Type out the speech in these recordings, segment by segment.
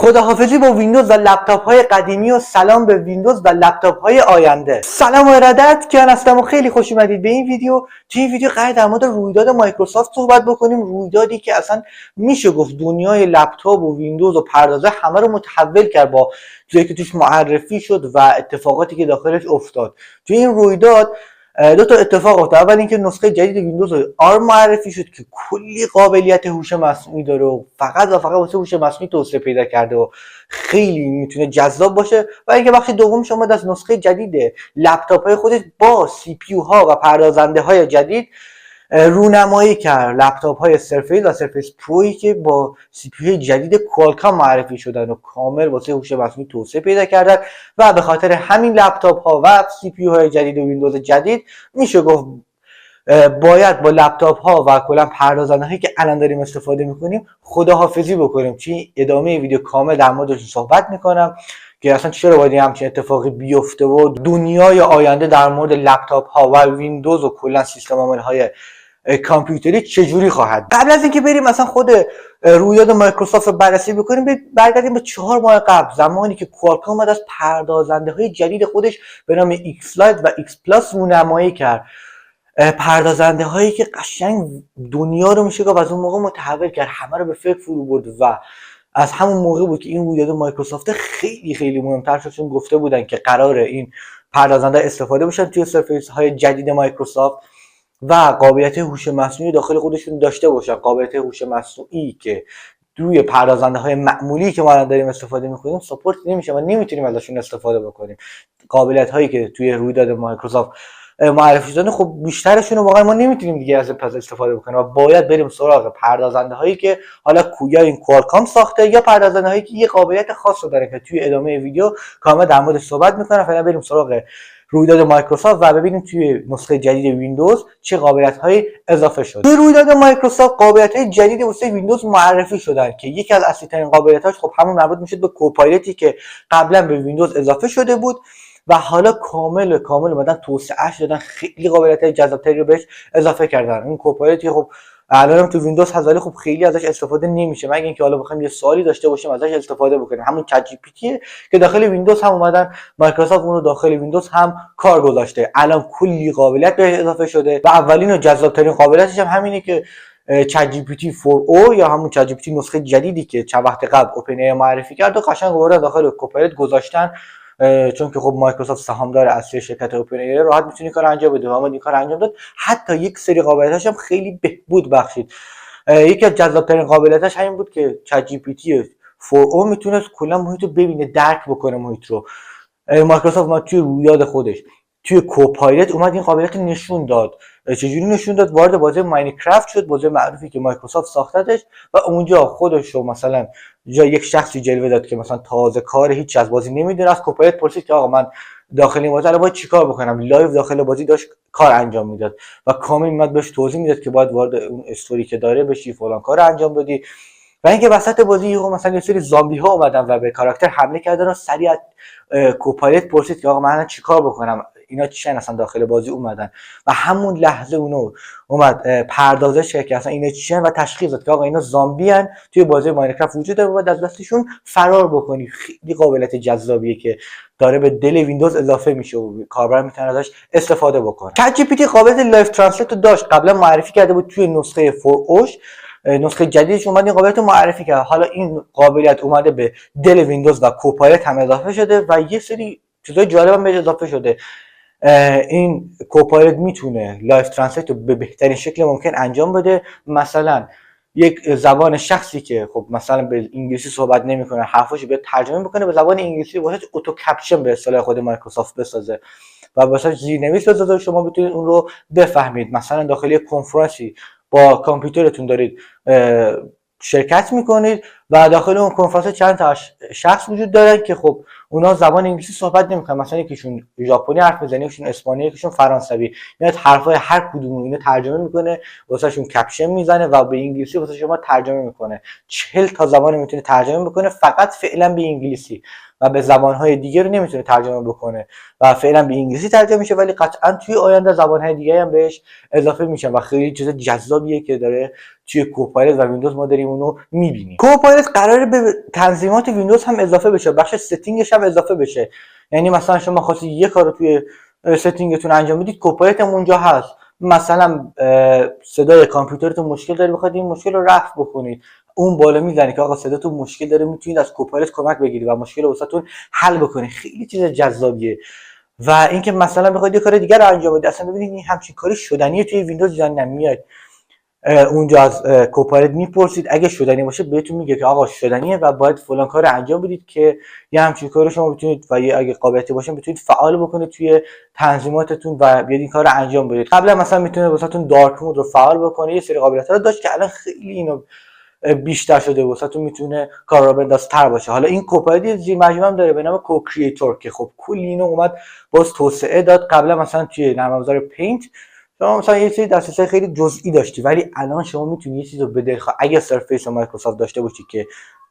خداحافظی با ویندوز و لپتاپ های قدیمی و سلام به ویندوز و لپتاپ های آینده. سلام و ارادت، کیان هستم و خیلی خوش اومدید به این ویدیو. توی این ویدیو قراره در مورد رویداد مایکروسافت صحبت بکنیم، رویدادی که اصلا میشه گفت دنیای لپتاپ و ویندوز و پردازه همه رو متحول کرد با جایی که توش معرفی شد و اتفاقاتی که داخلش افتاد. توی این رویداد دو تا اتفاق افتاد. اول اینکه نسخه جدید ویندوز آرم معرفی شد که کلی قابلیت هوش مصنوعی داره و فقط واسه هوش مصنوعی توسعه پیدا کرده و خیلی میتونه جذاب باشه. و اینکه بخش دومش اومد از نسخه جدید لپتاپ های خودش با سی پی یو ها و پردازنده های جدید رونمایی کرد. لپتاپ های سرفیس و سرفیس پرویی که با سی پی یو جدید کوالکام معرفی شدن و کامل واسه هوش مصنوعی توسعه پیدا کردن و به خاطر همین لپتاپ ها و سی پی یو های جدید و ویندوز جدید میشه گفت باید با لپتاپ ها و کلا پردازنده هایی که الان داریم استفاده میکنیم خداحافظی بکنیم. چی ادامه ویدیو کامل در موردش صحبت میکنم که اصلا چرا باید همچین اتفاقی بیفته و دنیای آینده در مورد لپتاپ ها و ویندوز و کلا سیستم عامل های کامپیوتری چجوری خواهد. قبل از اینکه بریم مثلا خود رویداد مایکروسافت رو بررسی بکنیم، برگردیم به 4 ماه قبل، زمانی که کوالکام اومد از پردازنده های جدید خودش به نام X Lite و X Plus رونمایی کرد. پردازنده هایی که قشنگ دنیا رو میشه گفت از اون موقع متحول کرد، همه رو به فکر فرو برد و از همون موقع بود که این رویداد مایکروسافت خیلی مهمتر شد، چون گفته بودن که قراره این پردازنده استفاده بشن توی سرفیس های جدید مایکروسافت و قابلیت هوش مصنوعی داخل خودشون داشته باشن. قابلیت هوش مصنوعی که روی پردازنده های معمولی که ما الان داریم استفاده میکنیم ساپورت نمیشه و نمیتونیم ازشون استفاده بکنیم. قابلیت هایی که توی رویداد مایکروسافت معرفی شدن خب بیشترشون رو واقعا ما نمیتونیم دیگه از استفاده بکنیم و باید بریم سراغ پردازنده هایی که حالا یا این کوالکام ساخته یا پردازنده هایی که یه قابلیت خاص رو داره که توی ادامه ویدیو کامل در موردش صحبت میکنم. فعلا بریم سراغ رویداد مایکروسافت و ببینیم توی نسخه جدید ویندوز چه قابلیت‌هایی اضافه شد. توی رویداد مایکروسافت قابلیت‌های جدیدی واسه ویندوز معرفی شدن که یکی از اصلی‌ترین قابلیت‌هاش خب همون مربوط میشه به کوپایلتی که قبلا به ویندوز اضافه شده بود و حالا کامل اومدن توسعه‌اش دادن، خیلی قابلیت‌های جذاب‌تری رو بهش اضافه کردن. این کوپایلتی خب الان هم تو ویندوز هست ولی خب خیلی ازش استفاده نمیشه، مگر اینکه حالا بخوایم یه سوالی داشته باشیم ازش استفاده بکنیم. همون چت جی پی تی که داخل ویندوز هم اومدن، مایکروسافت اون رو داخل ویندوز هم کار گذاشته. الان کلی قابلیت بهش اضافه شده و اولین و جذاب‌ترین قابلیتش هم همینه که چت جی پی تی 4o یا همون چت جی پی تی نسخه جدیدی که چند وقت قبل اوپن ای معرفی کرد و قشنگ دوباره داخل کوپایلت گذاشتن، چون که خب مایکروسافت سهامدار اصلی شرکت اوپن ای راحت میتونه کار انجام بده و ما این کار انجام داد. حتی یک سری قابلیتاش هم خیلی بهبود بخشید. یکی از جذاب‌ترین قابلیتاش همین بود که چت جی پی تی 4o میتونه کلا محیط رو ببینه، درک بکنه محیط رو. مایکروسافت ما توی رویداد خودش توی کوپایلت اومد این قابلیت رو نشون داد. چجوری نشون داد؟ وارد بازی ماینکرافت شد، بازی معروفی که مایکروسافت ساختتش و اونجا خودش رو مثلا جا یک شخصی جلوه داد که مثلا تازه کار هیچ از بازی نمیدونه، از کوپایلت پرسید که آقا من داخل این بازی باید چیکار بکنم. لایو داخل بازی داشت کار انجام میداد و کامل میاد بهش توضیح میداد که باید وارد اون استوری که داره بشی، فلان کار انجام بدی. و اینکه وسط بازی مثلا یه سری زامبی ها اومدن و به کاراکتر حمله کردن و سریع کوپایلت پرسید که آقا من چیکار بکنم، اینا چیشن اصلا داخل بازی اومدن و همون لحظه اونو اومد پردازش کرد که اصلا اینا چیشن و تشخیص داد که آقا اینا زامبی ان، توی بازی ماینکرافت وجود داره و از دستشون فرار بکنی. خیلی قابلیت جذابیه که داره به دل ویندوز اضافه میشه و کاربر میتونه ازش استفاده بکنه. چت جی پی تی قابلیت لایو ترنسلیت رو داشت، قبلا معرفی کرده بود توی نسخه 4اوش. نسخه جدیدش اومد این قابلیت رو معرفی کرد. حالا این قابلیت اومده به دل ویندوز و کوپایلت هم اضافه شده و یه سری چیزای جالب هم بهش اضافه شده. این کوپایلت میتونه لایو ترنسلیت رو به بهترین شکل ممکن انجام بده. مثلا یک زبان شخصی که خب مثلا به انگلیسی صحبت نمیکنه، حرفاشو بیاد ترجمه بکنه به زبان انگلیسی، واسه اتو کپشن به اصطلاح خود مایکروسافت بسازه و واسه زیرنویس بسازه، شما بتونید اون رو بفهمید. مثلا داخل یک کنفرانسی با کامپیوترتون دارید شرکت میکنید و داخل اون کنفرانس چند تا شخص وجود دارن که خب اونا زبان انگلیسی صحبت نمیکنن، مثلا یکیشون ژاپنی حرف میزنه، یکیشون اسپانیایی، یکیشون فرانسوی. میاد حرفای هر کدوم اینو ترجمه میکنه، واسهشون کپشن میزنه و به انگلیسی واسه شما ترجمه میکنه. 40 تا زبان میتونه ترجمه بکنه، فقط فعلا به انگلیسی و به زبانهای دیگه رو نمیتونه ترجمه بکنه و فعلا به انگلیسی ترجمه میشه، ولی قطعا توی آینده زبانهای دیگه هم بهش اضافه میشن و خیلی چیز جذابیه که داره توی کوپایلت و ویندوز ما داریم اونو میبینیم. کوپایلت کوپایلوت قراره به تنظیمات ویندوز هم اضافه بشه، بخش ستینگش هم اضافه بشه. یعنی مثلا شما خواستید یه کارو توی ستینگتون انجام بدید، کوپایلوت هم اونجا هست. مثلا صدای کامپیوترتون مشکل داره، بخواید این مشکل رو رفع بکنید، اون بالا میزنید که آقا صداتون مشکل داره، میتونید از کوپایلوت کمک بگیرید و مشکل رو واسهتون حل بکنید. خیلی چیز جذابیه. و اینکه مثلا بخواید یه کار دیگر رو انجام بدید، اصلا ببینید این همچین کاری شدنیه توی ویندوز یا نمیاد. اونجا از کوپایلوت میپرسید، اگه شدنی باشه بهتون میگه که آقا شدنیه و باید فلان کار انجام بدید که یه همچین کاری شما بتونید و اگه قابلیتی باشه بتونید فعال بکنید توی تنظیماتتون و بیاد این کار رو انجام بدید. قبلا مثلا میتونه واسهتون دارک مود رو فعال بکنه، یه سری قابلیت‌ها رو داشت که الان خیلی اینو بیشتر شده، واسهتون میتونه کار را بندازتر باشه. حالا این کوپایلوت زیر مجموعه هم داره به نام کوکریئتور که خب کلی اینو اومد باز توسعه داد. قبلا مثلا توی نرم افزار پینت شما مثلا یه سری دسترسی خیلی جزئی داشتی، ولی الان شما میتونی یه چیزو به دلخواه اگه سرفیس مایکروسافت داشته باشی که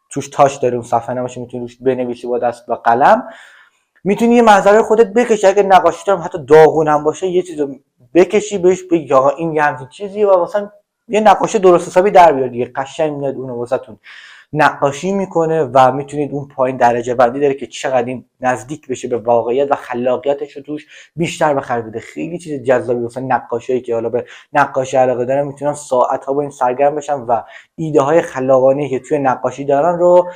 توش تاچ داره، اون صفحه نباشه، میتونی روش بنویسی با دست و قلم، میتونی یه منظره خودت بکشی. اگه نقاشی هم حتی داغون هم باشه یه چیزو بکشی بهش بگی آقا این یه همچین چیزیه و مثلا یه نقاشی درست حسابی در بیار دیگه، قشنگ میاد اونو واسهتون نقاشی میکنه و میتونید اون پایین درجه بندی داره که چقدر این نزدیک بشه به واقعیت و خلاقیتش رو توش بیشتر بخره بده. خیلی چیز جذابی واسه نقاشایی که حالا به نقاشی علاقه دارن، میتونن ساعت ها با این سرگرم بشن و ایده های خلاقانه که توی نقاشی دارن رو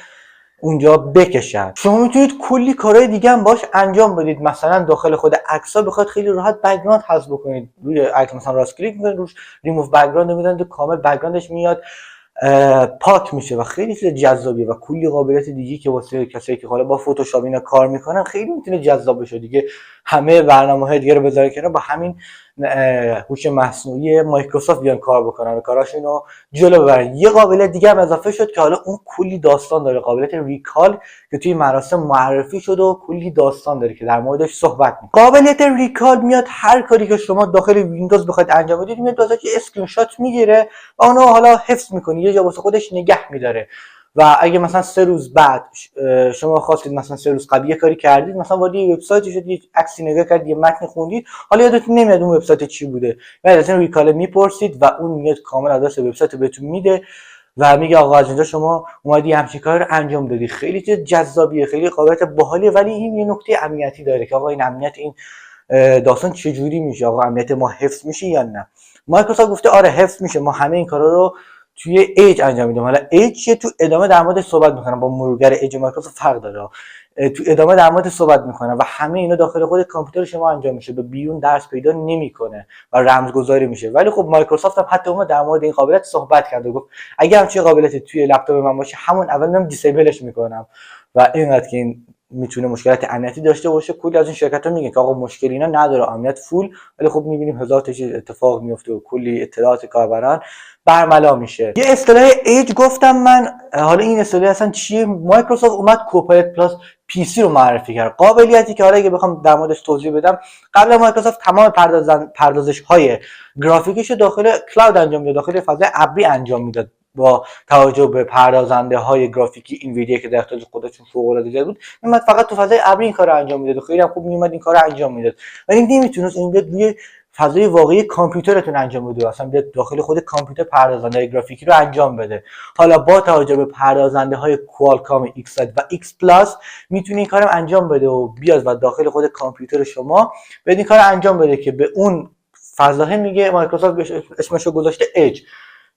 اونجا بکشن. شما میتونید کلی کارهای دیگه هم باش انجام بدید. مثلا داخل خود عکس‌ها بخواد خیلی راحت بک‌گراند حذف بکنید، روی عکس مثلا راست کلیک می‌کنید روش ریموو بک‌گراند می‌زنید، کامل بک‌گراندش میاد پاک میشه و خیلی چیز جذابیه و کلی قابلیت دیگه که واسه کسایی که حالا با فتوشاپ اینا کار میکنن خیلی میتونه جذاب بشه دیگه. همه برنامه‌های دیگه رو بذارید کنار، با همین هوش مصنوعی مایکروسافت بیان کار بکنن و کاراشون رو جلو ببرن. یه قابلیت دیگه هم اضافه شد که حالا اون کلی داستان داره، قابلیت ریکال که توی مراسم معرفی شد و کلی داستان داره که در موردش صحبت می‌کنه. قابلیت ریکال میاد هر کاری که شما داخل ویندوز بخواید انجام بدید میاد ازش اسکرین شات میگیره و اونو حالا حفظ میکنه، یه جا واسه خودش نگه میداره. و اگه مثلا 3 روز بعد شما خواستید، مثلا 3 روز قبل یه کاری کردید، مثلا وارد یه وبسایتی شدید، عکسی نگاه کردید، یه متن خوندید، حالا یادتون نمیاد اون وبسایت چی بوده، بعد از این ریکال میپرسید و اون میاد کامل آدرس وبسایت بهتون میده و میگه آقا از اینجا شما اومدی همچین کاری رو انجام دادی. خیلی چیز جذابیه، خیلی قابلیت باحالیه، ولی این یه نکته امنیتی داره که آقا این امنیت این داستان چه جوری میشه، آقا امنیت ما حفظ میشه یا نه. مایکروسافت گفته آره حفظ میشه، ما همه این کارا رو توی ایج انجام میدیم. حالا ایج تو ادامه در موردش صحبت میکنم، با مرورگر ایج مایکروسافت فرق داره، تو ادامه در موردش صحبت میکنم و همه اینا داخل خود کامپیوتر شما انجام میشه، به بیرون درس پیدا نمیکنه و رمزگذاری میشه. ولی خب مایکروسافت هم حتی اومد در مورد این قابلیت صحبت کرد و گفت اگه همچین قابلیتی توی لپتاپ من باشه همون اول میام دیسیبلش میکنم و اینقدر که این میتونه مشکلات امنیتی داشته باشه. کلی از این شرکت‌ها میگن که آقا مشکلی اینا نداره، امنیت فول، ولی خب میبینیم هزار تا چیز اتفاق میفته و کلی اطلاعات کاربران برملا میشه. یه اصطلاح ایج گفتم من، حالا این اصطلاح اصلا چیه؟ مایکروسافت اومد کوپایلوت پلاس پی سی رو معرفی کرد، قابلیتی که حالا اگه بخوام در موردش توضیح بدم، قبلا مایکروسافت تمام پردازش‌های گرافیکیش رو داخل کلاود انجام میداد، داخل فضای ابری انجام میداد با توجه به پردازنده های گرافیکی اینویدیا که در اختیار خودشون فوق العاده بود. میومد فقط تو فضای ابری این کارو انجام میداد و خیلی هم خوب میومد این کارو انجام میداد، ولی نمیتونست این بیاد روی فضای واقعی کامپیوترتون انجام بده، اصلا بیاد داخل خود کامپیوتر پردازنده گرافیکی رو انجام بده. حالا با توجه به پردازنده های کوالکام X و X پلاس میتونه این کارو انجام بده و بیاد و داخل خود کامپیوتر شما بده این کارو انجام بده که به اون فضا میگه مایکروسافت اسمشو گذاشته ایج،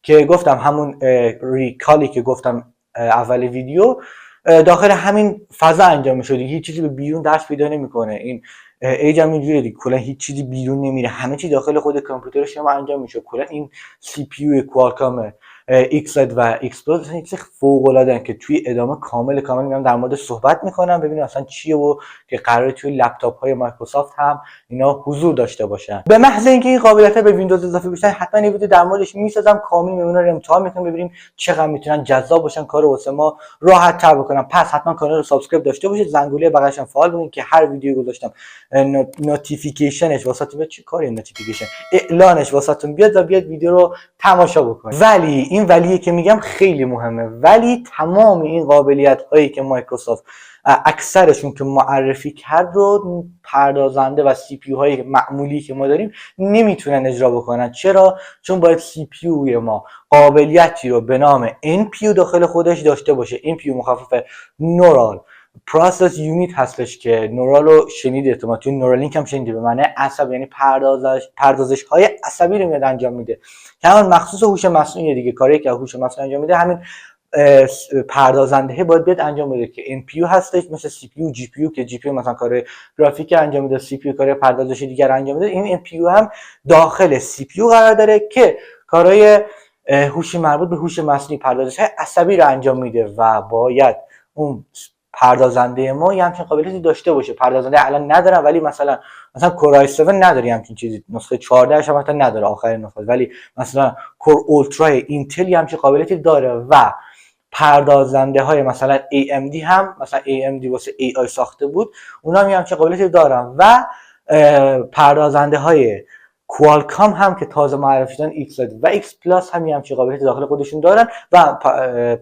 که گفتم همون ریکالی که گفتم اول ویدیو داخل همین فضا انجام میشه، هیچ چیزی به بیرون درس پیدا نمیکنه. این ایج هم اینجوریه دیگه، کلا هیچ چیزی بیرون نمیره، همه چی داخل خود کامپیوتر شما انجام میشه. کلا این سی پی یو کوالکام X و X پلاس این چیز فوق العاده که توی ادامه کامل میام در مورد صحبت میکنم، ببینیم اصلا چیه و که قراره توی لپتاپ های مایکروسافت هم اینا حضور داشته باشن. به محض اینکه این قابلیت‌ها به ویندوز اضافه بشن حتما یه ویدیو در موردش میسازم، کامل میمونه رو امتحان میکنم ببینیم چقدر میتونن جذاب باشن، کارو واسه ما راحت تر بکنن. پس حتما کانال رو سابسکرایب داشته باشید، زنگوله بغلش هم فعال بکنید که هر ویدیو گذاشتم نوتیفیکیشنش واسهتون بیاد. چه کاری نوتیفیکیشن؟ اعلانش واسهتون بیاد و بیاد ویدیو رو تماشا بکنید. ولی این ولیه که میگم خیلی مهمه، ولی تمام این قابلیت هایی که مایکروسافت اکثرشون که معرفی کرد رو پردازنده و سی پی یو های معمولی که ما داریم نمیتونن اجرا بکنن. چرا؟ چون باید سی پی یو ما قابلیتی رو به نام NPU داخل خودش داشته باشه. NPU مخفف نورال پروسس یونیت هستش که نورال رو شنیده تو، ما توی نورالینک هم شنیده، به معنی عصب، یعنی پردازش های عصبی رو میاد انجام میده که همون مخصوص هوش مصنوعی دیگه. کاری که هوش مصنوعی انجام میده همین پردازنده باید بیاد انجام بده که NPU هستش، مثل CPU GPU که GPU مثلا کار گرافیک انجام میده، CPU کار پردازش دیگر انجام میده. این NPU هم داخل CPU قرار داره که کارهای هوشی مربوط به هوش مصنوعی، پردازش های عصبی رو انجام میده و باید اون پردازنده ما یه همچین قابلیتی داشته باشه. پردازنده الان ندارن، ولی مثلا کور i7 نداره همچین چیزی، نسخه 14 هم حتی نداره آخرین نسخه، ولی مثلا کور اولترا اینتل همچین قابلیتی داره و پردازنده های مثلا AMD هم، مثلا AMD واسه AI ساخته بود، اونا هم همچین قابلیتی دارن و پردازنده های کوالکام هم که تازه معرفی شدن X و X پلاس هم همچین قابلیتی داخل خودشون دارن و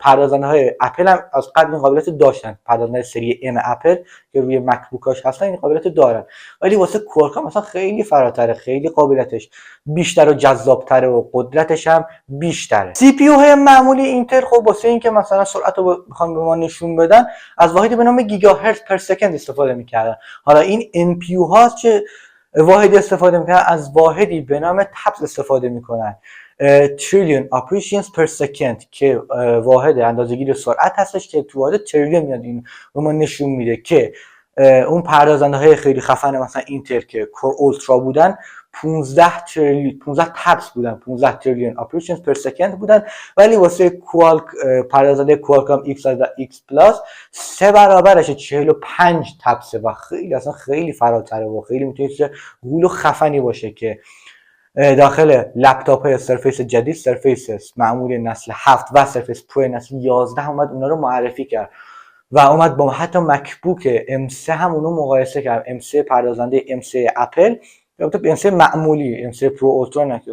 پردازنده های اپل هم از قبل این قابلیت داشتن. پردازنده سری M اپل که روی مکبوکاش هستن این قابلیت دارن، ولی واسه کوالکام مثلا خیلی فراتره، خیلی قابلیتش بیشتر و جذابتره و قدرتش هم بیشتره. سی پی یو های معمولی اینتل خب واسه اینکه مثلا سرعت رو بخوام به ما نشون بدن از واحدی به نام گیگاهرتز پر سکند استفاده میکردن. حالا این ان پی یو ها چه واحدی استفاده میکنن؟ از واحدی به نام تبز استفاده میکنن، تریلیون اپریشنز پر سکند، که واحد اندازه‌گیری سرعت هستش که تو واحد تریلیون میاد. این به ما نشون میده که اون پردازنده های خیلی خفن مثلا اینتل که کور اولترا بودن 15 تبز بودن، 15 تریلیون اپریشنز پر سکند بودن، ولی واسه پردازنده کوالکام X و X پلاس 3 برابرشه، 45 تبزه و خیلی اصلا خیلی فراتره و خیلی میتونه غول و خفنی باشه که داخل لپتاپ های سرفیس جدید، سرفیس معمولی نسل 7 و سرفیس پرو نسل 11 اومد اونا رو معرفی کرد و اومد با حتی مکبوک M3 هم اونو مقایسه کرد. M3 پردازنده M3 اپل، البته M3 معمولی، M3 پرو اولترا نه که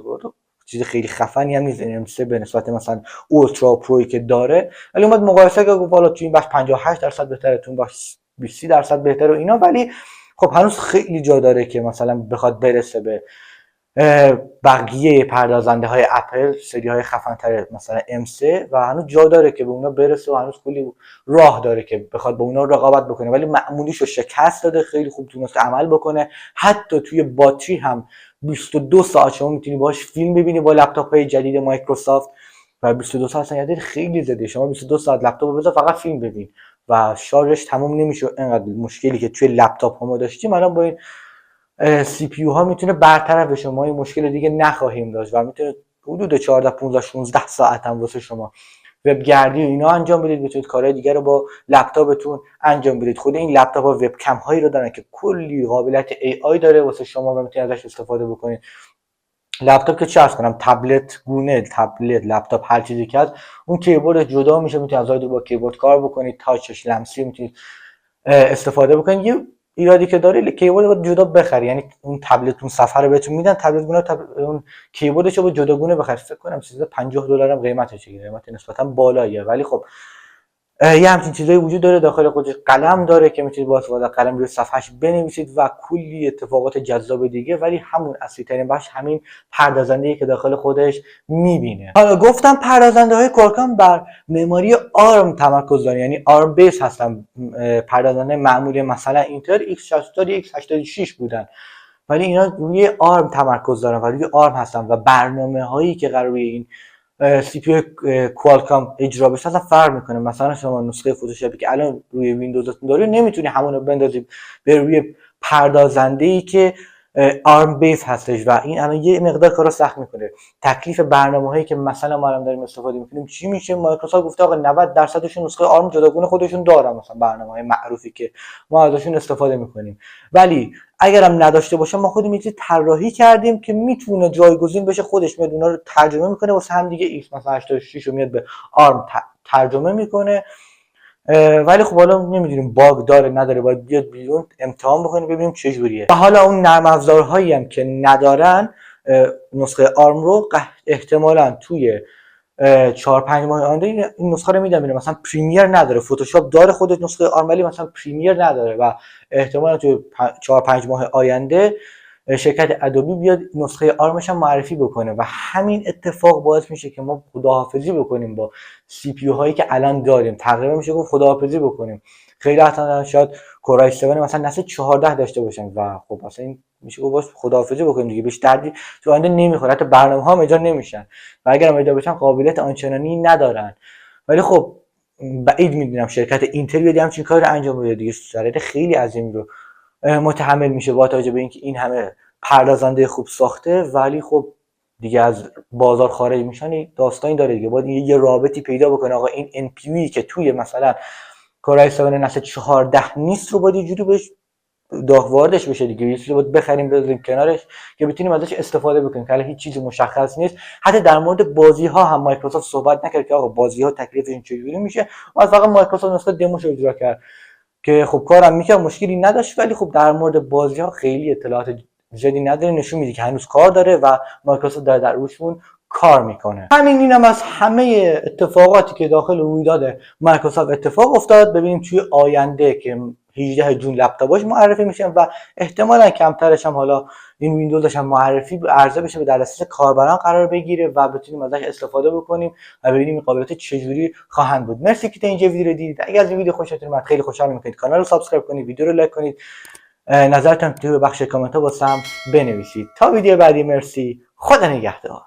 چیز خیلی خفنی هم نیست این M3 به نسبت مثلا اولترا پروی که داره، ولی اومد مقایسه کرد گفت والا تو این بخش 58% بهتره، تو این بخش 20% بهتره و اینا، ولی خب هنوز خیلی جا داره که مثلا بخواد برسه به بقیه پردازنده های اپل، سری های خفن تر مثلا M3 و هنوز جا داره که به اونا برسه و هنوز کلی راه داره که بخواد با اونا رقابت بکنه، ولی معمولیشو شکست داده، خیلی خوب تونست عمل بکنه. حتی توی باتری هم 22 ساعت شما میتونی باهاش فیلم ببینی با لپتاپ های جدید مایکروسافت و 22 ساعت اصلا یاد خیلی زده. شما 22 ساعت لپتاپ بذار فقط فیلم ببین و شارژش تمام نمیشه. اینقدر مشکلی که توی لپتاپ ها ما داشتیم الان با این سی پی یو ها میتونه برطرف بشه، ما این مشکل دیگه نخواهیم داشت و میتونه حدود 14 15 16 ساعت هم واسه شما وب گردی و اینا انجام بدید، بتونید کارهای دیگه رو با لپتاپتون انجام بدید. خود این لپتاپ ها وب کم هایی رو دارن که کلی قابلیت ای آی داره واسه شما و میتونید ازش استفاده بکنید. لپتاپ که چه عرض کنم، تبلت گونه، تبلت لپتاپ هر چیزی که هست، اون کیبورد جدا میشه، میتونید از با کیبورد کار بکنید، تاچش لمسی میتونید استفاده بکنید. یه ایرادی که داره کیبورد باید جدا بخری، یعنی اون تبلت اون صفحه رو بهتون میدن تبلت گونه اون کیبوردش رو جداگونه بخرید. فکر کنم $50 هم قیمتشه، قیمت نسبتا بالاییه، ولی خب یه همچین چیزایی وجود داره. داخل خودش قلم داره که میتونید با استفاده قلم روی صفحهش بنویسید و کلی اتفاقات جذاب دیگه، ولی همون اصلی ترین بخش همین پردازنده‌ای که داخل خودش میبینه. حالا گفتم پردازنده‌های کوالکام بر معماری آرم تمرکز داره، یعنی آرم بیس هستن. پردازنده معمولی مثلا اینتل X80 X86 بودن، ولی اینا روی آرم تمرکز دارن و روی آرم هستن و برنامه‌هایی که قرار روی این سی پی یو کوالکام اجرا بشه اصلا فرق میکنه. مثلا شما نسخه فتوشاپی که الان روی ویندوزتون داری نمیتونی همونو بندازی به روی پردازنده‌ای که آرم بیس هستش و این الان یه مقدار کارو سخت میکنه. تکلیف برنامه‌هایی که مثلا ما الان داریم استفاده میکنیم چی میشه؟ مایکروسافت گفته آقا 90% نسخه آرم جداگونه خودشون دارن، مثلا برنامه‌های معروفی که ما ازشون استفاده میکنیم، ولی اگرم نداشته باشه ما خودمون یه چیزی طراحی کردیم که میتونه جایگزین بشه، خودش میاد اونا رو ترجمه میکنه واسه هم دیگه. ایکس مثلا 86 رو میاد به آرم ترجمه میکنه، ولی خب حالا نمیدونیم باگ داره نداره، باید بیاد بیرون امتحان بکنیم ببینیم چه جوریه. و حالا اون نرم افزارهایی هم که ندارن نسخه آرم رو احتمالاً توی 4-5 ماه آینده این نسخه رو میدم. مثلا پریمیر نداره، فتوشاپ داره خودش نسخه آرم ولی مثلا پریمیر نداره و احتمالاً توی 4-5 ماه آینده شرکت ادوبی بیاد نسخه آرمش هم معرفی بکنه و همین اتفاق باعث میشه که ما خداحافظی بکنیم با سی پی یو هایی که الان داریم. تقریبا میشه گفت خداحافظی بکنیم. خیلی اصلا شاید کورای 7 مثلا نسل 14 داشته باشن و خب اصلا این میشه گفت خداحافظی بکنیم دیگه، بهش دردی تو آینده نمیخوره، حتی برنامه‌ها هم اجرا نمیشن و اگر هم اجرا بشن قابلیت آنچنانی ندارن. ولی خب بعید میدونم شرکت اینتل بیاد همچین کاری رو انجام بده دیگه، شرایط خیلی عظیمی رو متحمل میشه با توجه به اینکه این همه پردازنده خوب ساخته ولی خب دیگه از بازار خارج میشن. داستانی داره دیگه، باید یه رابطی پیدا بکنه. آقا این ان پی یو که توی مثلا کورای 7 نسل 14 نیست رو باید یه جوری بهش واردش بشه دیگه، یه چیزی باید بخریم بذاریم کنارش که بتونیم ازش استفاده بکنیم که هیچ چیزی مشخص نیست. حتی در مورد بازی ها هم مایکروسافت صحبت نکرد که آقا بازی ها تکلیفشون چجوری میشه، و فقط مایکروسافت نسخه دموش رو اجرا کرد که خب کارم میکرد، مشکلی نداشت، ولی خب در مورد بازی ها خیلی اطلاعات زیادی نداره، نشون میده که هنوز کار داره و مایکروسافت داره در روشون کار میکنه. اینم از همه اتفاقاتی که داخل رویداد مایکروسافت اتفاق افتاد. ببینیم توی آینده که 18 جون لپتاپاش معرفی میشن و احتمالاً کمترش هم حالا این ویندوزش هم معرفی عرضه بشه، به دسترس کاربران قرار بگیره و بتونیم ازش استفاده بکنیم و ببینیم این قابلیت چجوری خواهند بود. مرسی که تا اینجا ویدیو رو دیدید. اگر از این ویدیو خوشتون اومد خیلی خوشحال می‌کنید کانال رو سابسکرایب کنید، ویدیو رو لایک کنید، نظرتون توی بخش کامنت ها واسم بنویسید. تا ویدیو بعدی مرسی، خدا نگهدار.